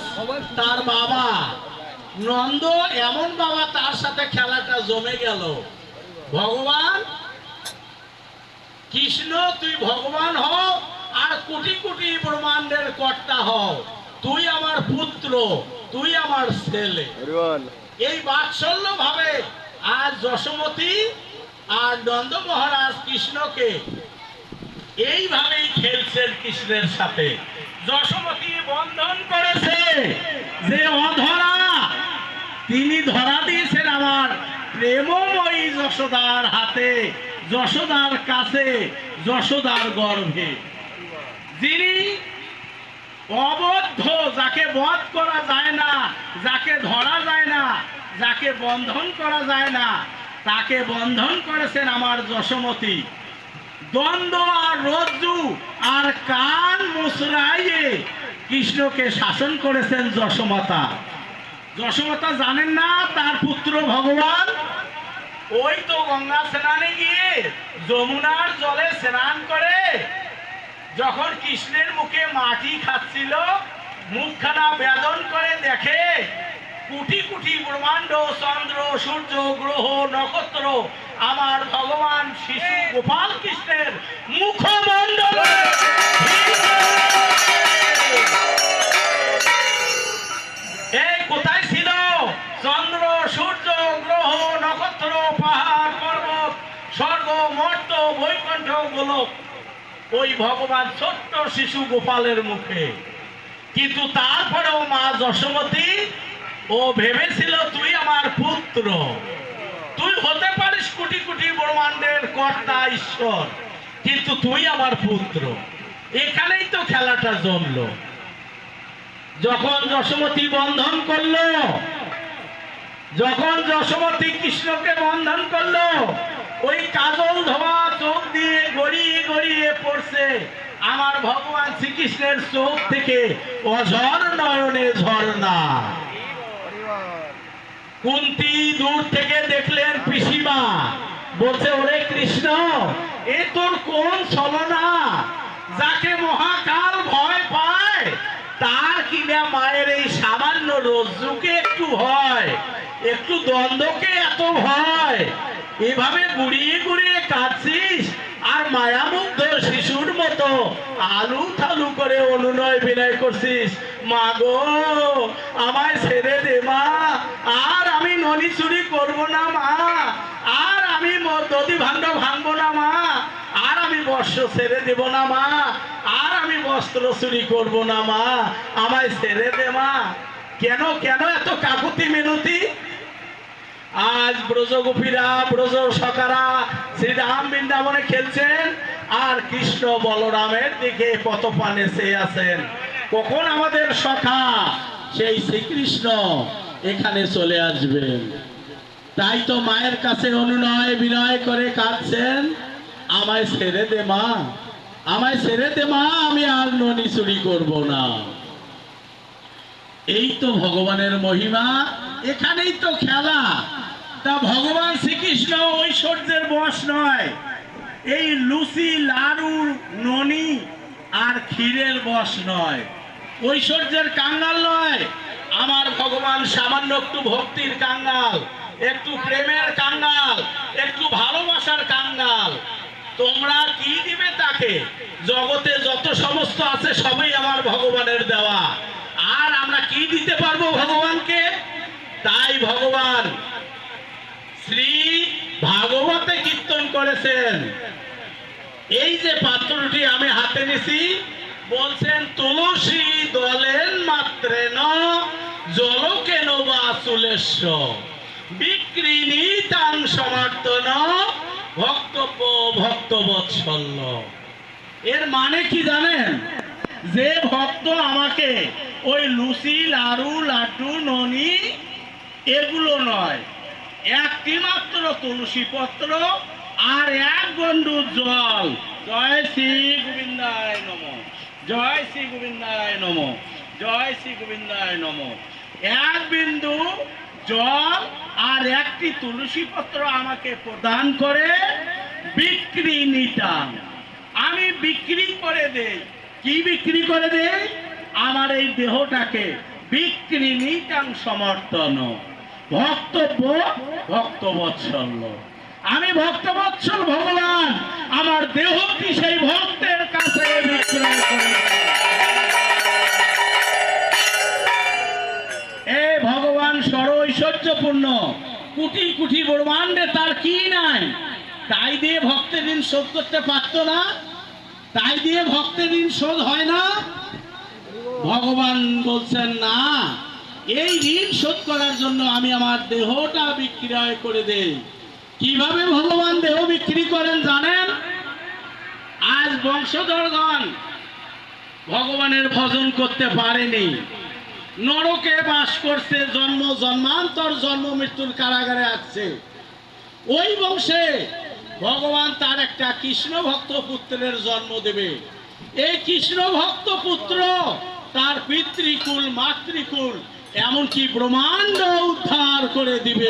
A: তার বাবা, নন্দ এমন বাবা, তার সাথে খেলাটা জমে গেল। ভগবান কৃষ্ণ তুই ভগবান হও আর কোটি কোটি ব্রহ্মাণ্ডের কর্তা হও, তুই আমার পুত্র, তুই আমার ছেলে। এই বাৎসল্য ভাবে আজ যশোমতী আর নন্দ মহারাজ কৃষ্ণকে এইভাবেই খেলছেন কৃষ্ণের সাথে। যশোমতী বন্ধন করেছে যে অধরা, তিনি ধরা দিয়েছেন আমার প্রেমময়ী যশোদার হাতে, যশোদার কাছে, যশোদার গর্ভে। যিনি অবদ্ধ, যাকে বধ করা যায় না, যাকে ধরা যায় না, যাকে বন্ধন করা যায় না, তাকে বন্ধন করেছেন আমার যশোমতী। দ্বন্দ্ব আর রজ্জু আর কান মুচড়াইয়ে কৃষ্ণকে শাসন করেছেন যশোমাতা। যশোমাতা জানেন না তার পুত্র ভগবান ওই তো গঙ্গা স্নানে গিয়ে যমুনার জলে স্নান করে যখন কৃষ্ণের মুখে মাটি খাচ্ছিল, মুখখানা বেদন করে দেখে কোটি কোটি ব্রহ্মাণ্ড, চন্দ্র, সূর্য, গ্রহ, নক্ষত্র আমার ভগবান শিশু গোপাল কৃষ্ণের মুখমণ্ডল এই কোথায় ছিল? চন্দ্র, সূর্য, গ্রহ, নক্ষত্র, পাহাড়, পর্বত, স্বর্গ, মর্ত, বৈকুণ্ঠ, গোলক ওই ভগবান ছোট্ট শিশু গোপালের মুখে। কিন্তু তারপরেও মা যশোমতী ও ভেবেছিল তুই আমার পুত্র, তুই হতে পারিস কোটি কোটি ব্রহ্মাণ্ডের কর্তা ঈশ্বর, কিন্তু তুই আমার পুত্র। এখানেই তো খেলাটা জমলো। যখন যশোমতী বন্ধন করলো, যখন যশোমতী কৃষ্ণকে বন্ধন করলো, ওই কাজল ধোয়া চোখ দিয়ে গড়িয়ে গড়িয়ে পড়ছে আমার ভগবান শ্রীকৃষ্ণের চোখ থেকে অঝর নয়নে ঝর্ণা। কুন্তী দূর থেকে দেখলেন পিসিমা, বলছে ওরে কৃষ্ণ, এ তোর কোন ছলনা? যাকে মহাকাল ভয় পায় তার কিনা মায়ের এই সামান্য রজ্জুকে একটু ভয়, একটু দ্বন্দ্বকে এত ভয়, এভাবে গুড়িয়ে গুড়িয়ে কাঁদছিস আর মায়ামুগ্ধ শিশুর মতো আলু থালু করে অনুনয় বিনয় করছিস, মা গো আমায় ছেড়ে দে মা, আর আমি ননি চুরি করবো না মা, আর আমি নদী ভাণ্ড ভাঙবো না মা, আর আমি বস্ত্র ছেড়ে দেব না মা, আর আমি বস্ত্র চুরি করবো না মা, আমায় ছেড়ে দে মা। কেন কেন এত কাকুতি মিনতি? আজ ব্রজগোপীরা, ব্রজ সখারা শ্রীরাম বৃন্দাবনে খেলছেন আর কৃষ্ণ বলরামের দিকে পথপানে চেয়ে আছেন। কখন আমাদের সখা সেই শ্রীকৃষ্ণ এখানে চলে আসবেন? তাই তো মায়ের কাছে অনুনয় বিনয় করে কাঁদছেন, আমায় ছেড়ে দে মা, আমায় ছেড়ে দে মা, আমি আর ননি চুরি করব না। এই তো ভগবানের মহিমা, এখানেই তো খেলা। তা ভগবান শ্রীকৃষ্ণ ঐশ্বর্যের বশ নয়, এই লুচি লাড়ু ননি আর ক্ষীরের বশ নয়, ঐশ্বর্যের কাঙ্গাল নয়। আমার ভগবান সামান্য একটু ভক্তির কাঙ্গাল, একটু প্রেমের কাঙ্গাল, একটু ভালোবাসার কাঙ্গাল। তোমরা কি দিবে তাকে? জগতে যত সমস্ত আছে সবই আমার ভগবানের দেওয়া, আর আমরা কি দিতে পারবো ভগবানকে? তাই ভগবান শ্রী ভাগবতে কীর্তন করেছেন, এই যে পাত্রটি আমি হাতে নিছি, বলছেন তুলসী দলেন মাত্রে ন জল কেন বা চুলেশ্ব বিক্রিনি তাং সমর্থন ভক্তব্য ভক্তবৎসল্য। এর মানে কি জানেন? যে ভক্ত আমাকে ওই লুচি লাড়ু লাড্ডু ননি এগুলো নয়, একটি মাত্র তুলসী পত্র আর এক গন্ডু জল, জয় শ্রী গোবিন্দায় নম, জয় শ্রী গোবিন্দায় নম, জয় শ্রী গোবিন্দায় নম, এক বিন্দু জল আর একটি তুলসী পত্র আমাকে প্রদান করে বিক্রি নিতাম, আমি বিক্রি করে দেই। কি বিক্রি করে দেই? আমার এই দেহটাকে বিক্রি নিতাম সমর্থন ভক্তব্য ভক্তবৎসল্য। আমি ভক্তবৎসল ভগবান আমার দেহটি সেই ভক্তের কাছে বিক্রয় করে। এই ভগবান সরই
B: ঐশ্বর্যপূর্ণ, কোটি কোটি ব্রহ্মাণ্ডে তার কি নাই, তাই দিয়ে ভক্তের ঋণ শোধ করতে পারতো না? তাই দিয়ে ভক্তের ঋণ শোধ হয় না? ভগবান বলছেন না, এই ঋণ শোধ করার জন্য আমি আমার দেহটা বিক্রয় করে দেই। কিভাবে ভগবান দেহ বিক্রি করেন জানেন? আজ বংশধরগণ ভগবানের ভজন করতে পারেনি, নরকে বাস করছে, জন্ম জন্মান্তর জন্ম মৃত্যুর কারাগারে আছে। ওই বংশে ভগবান তার একটা কৃষ্ণ ভক্ত পুত্রের জন্ম দেবে। এই কৃষ্ণ ভক্ত পুত্র তার পিতৃকুল মাতৃকুল এমনকি ব্রহ্মাণ্ড উদ্ধার করে দিবে।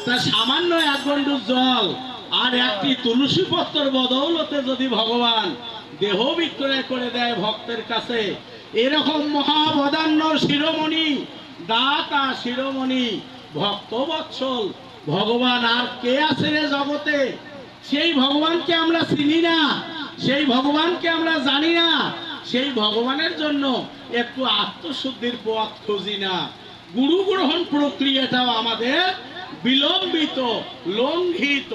B: তা সামান্য এক গন্ডু জল আর একটি তুলসী পত্র বদৌলতে যদি ভগবান দেহ বিক্রয় করে দেয় ভক্তের কাছে, এরকম মহাবদান্য শিরোমণি, দাতা শিরোমণি, ভক্তবৎসল ভগবান আর কে আছে রে জগতে? সেই ভগবানকে আমরা চিনি না, সেই ভগবানকে আমরা জানি না, সেই ভগবানের জন্য একটু আত্মশুদ্ধির পথ খুঁজি না। গুরু গ্রহণ প্রক্রিয়াটাও আমাদের বিলম্বিত, লঙ্ঘিত।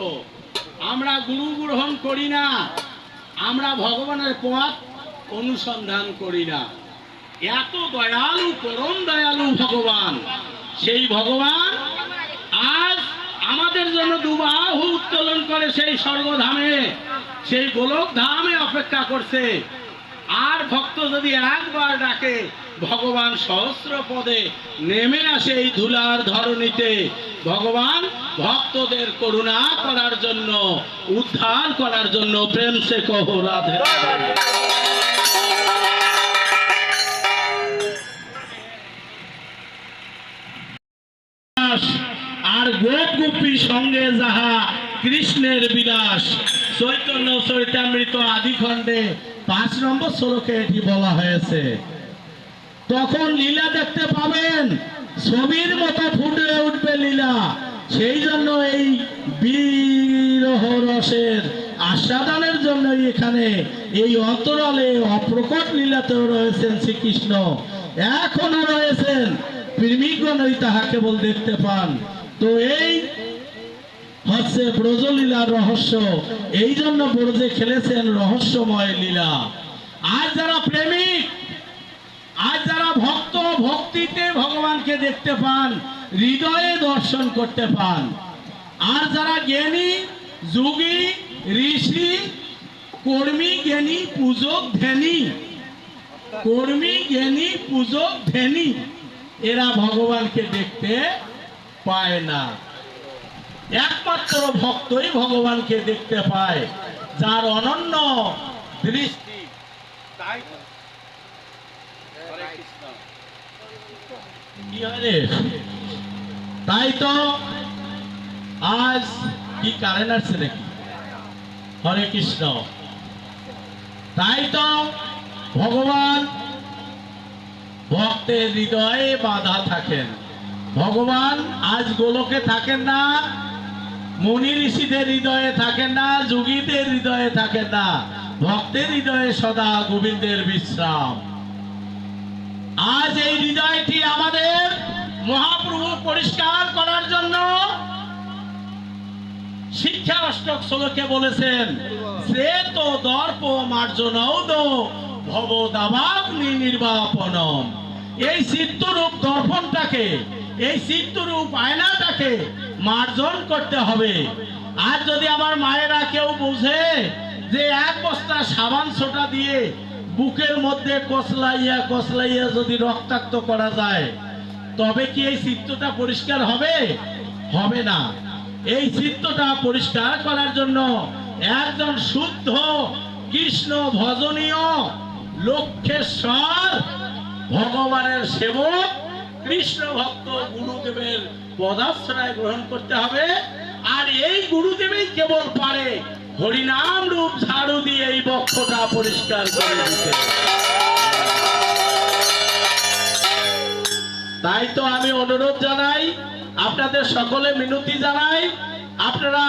B: আমরা গুরু গ্রহণ করি না, আমরা ভগবানের পথ অনুসন্ধান করি না। এত দয়ালু, পরম দয়ালু ভগবান, সেই ভগবান আজ আমাদের জন্য দুবাহু উত্তোলন করে সেই স্বর্গধামে, সেই গোলক ধামে অপেক্ষা করছে। আর ভক্ত যদি একবার ডাকে, ভগবান সহস্র পদে নেমে আসে এই ধুলার ধরণীতে। ভগবান ভক্তদের করুণা করার জন্য, উদ্ধার করার জন্য। প্রেম সে কহ রাধে। আর গোপ গোপী সঙ্গে যাহা কৃষ্ণের বিলাস। চৈতন্য চরিতামৃত আদি খণ্ডে 5 নম্বর শ্লোকে এটি বলা হয়েছে। তখন লীলা দেখতে পাবেন, ছবির মতো ফুটে উঠবে লীলা। সেই জন্য এই বিরহ রসের আস্বাদনের জন্য এখানে এই অন্তরালে অপ্রকট লীলাতেও রয়েছেন শ্রীকৃষ্ণ, এখনো রয়েছেন। প্রেমিকগণই তাহা কেবল দেখতে পান। তো এই হচ্ছে ব্রজলীলার রহস্য। এই জন্য ব্রজে খেলেছেন রহস্যময় লীলা। আজ যারা প্রেমিক, আজ যারা ভক্ত, ভক্তিতে ভগবানকে দেখতে পান, হৃদয়ে দর্শন করতে পান। আর যারা জ্ঞানী, যোগী, ঋষি, কর্মী, জ্ঞানী, পূজক, ধ্যানী, কর্মী, জ্ঞানী, পূজক, ধ্যানী, এরা ভগবানকে দেখতে পায় না। একমাত্র ভক্তই ভগবানকে দেখতে পায়, যার অনন্য দৃষ্টি। তাই তো আজ কি কারেন্ট আসছে নাকি? হরে কৃষ্ণ। তাই তো ভগবান ভক্তের হৃদয়ে বাধা থাকেন। ভগবান আজ গোলকে থাকেন না, মুনি ঋষিদের হৃদয়ে থাকেন না, যোগীদের হৃদয়ে থাকেন না, ভক্তের হৃদয়ে সদা গোবিন্দের বিশ্রাম। আজ এই হৃদয়টি আমাদের মহাপ্রভু পরিষ্কার করার জন্য শিক্ষা অষ্টক শ্লোকে বলেছেন, সে তো দর্প মার্জনৌদ ভব দাবাগ্নি নির্বাপনম। এই চিত্তরূপ দর্পণটাকে, এই চিত্তরূপ আয়নাটাকে মার্জন করতে হবে। আর যদি আমার মায়েরা কেউ বুঝে যে 1 বস্তা সাবান ছোটা দিয়ে বুকের মধ্যে কসলাইয়া কসলাইয়া যদি রক্তাক্ত করা যায়, তবে কি এই চিত্তটা পরিষ্কার হবে? হবে না। এই চিত্তটা পরিষ্কার করার জন্য একজন শুদ্ধ কৃষ্ণ ভজনীয় লক্ষ্যেশ্বর ভগবানের সেবক কৃষ্ণ ভক্ত গুরুদেবের পদাশ্রয় গ্রহণ করতে হবে। আর এই গুরুদেবই কেবল পারে হরিনাম রূপ ঝাড়ু দিয়ে এই বক্ষটা পরিষ্কার করে দিতে। তাই তো আমি অনুরোধ জানাই, আপনাদের সকলে মিনতি জানাই, আপনারা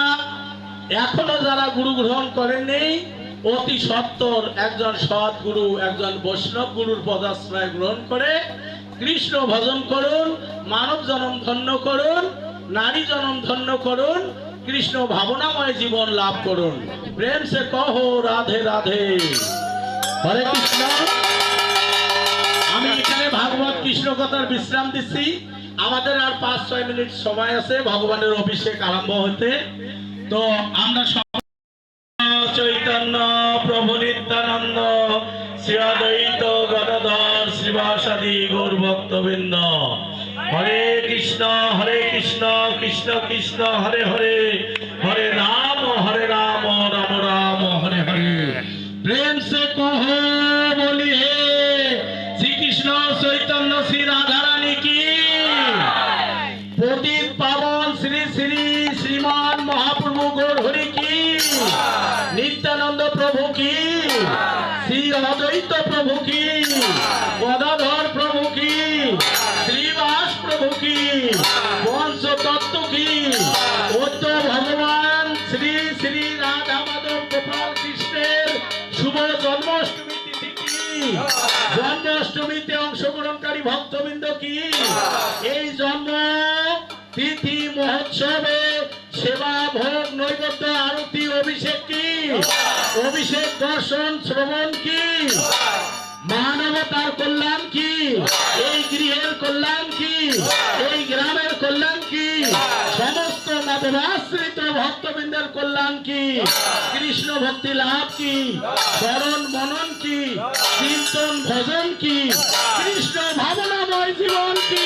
B: এখনো যারা গুরু গ্রহণ করেননি অতি সত্তর একজন সৎ গুরু, একজন বৈষ্ণব গুরুর পদাশ্রয় গ্রহণ করে কৃষ্ণ ভজন করুন, মানব জন্ম ধন্য করুন, নারী জন্ম ধন্য করুন, কৃষ্ণ ভাবনাময় জীবন লাভ করুন। প্রেম সে কহো রাধে রাধে। হরে কৃষ্ণ। আমি এখানে ভাগবত কৃষ্ণ কথার বিশ্রাম দিচ্ছি। আমাদের আর 5-6 মিনিট সময় আছে ভগবানের অভিষেক আরম্ভ হতে। তো আমরা চৈতন্য প্রভু নিত্যানন্দ শ্রী অদ্বৈত গদাধর শ্রীবাসাদি গৌর ভক্তবৃন্দ, হরে কৃষ্ণ কৃষ্ণ কৃষ্ণ হরে হরে, হরে রাম রাম রাম হরে হরে। প্রেম সে কहो बोलिए শ্রী কৃষ্ণ চৈতন্য শ্রী রাধা রানী কি। পতিত পাবন শ্রী শ্রী শ্রীমান মহাপ্রভু গৌর হরি কি। নিত্যানন্দ প্রভু কি, শ্রী অদ্বৈত প্রভু কি, গদাধর প্রভু কি, শ্রীবাস প্রভু কি, পঞ্চতত্ত্ব কি, উদ্ধব ভগবান শ্রী শ্রী রাধা মাধব গোপাল কৃষ্ণের শুভ জন্মাষ্টমী তিথি কি। জন্মাষ্টমীতে অংশগ্রহণকারী ভক্তবৃন্দ কি। এই জন্ম তিথি মহোৎসবে সেবা ভোগ নৈবেদ্য আরতি অভিষেক কি, অভিষেক দর্শন শ্রবণ কি, মানবতার কল্যাণ কি, এই গৃহের কল্যাণ কি, এই গ্রামের কল্যাণ কি, সমস্ত মাধবাশ্রিত ভক্তবৃন্দের কল্যাণ কি, কৃষ্ণ ভক্তি লাভ কি, স্মরণ মনন কি, কীর্তন ভজন কি, কৃষ্ণ ভাবনাময় জীবন কি।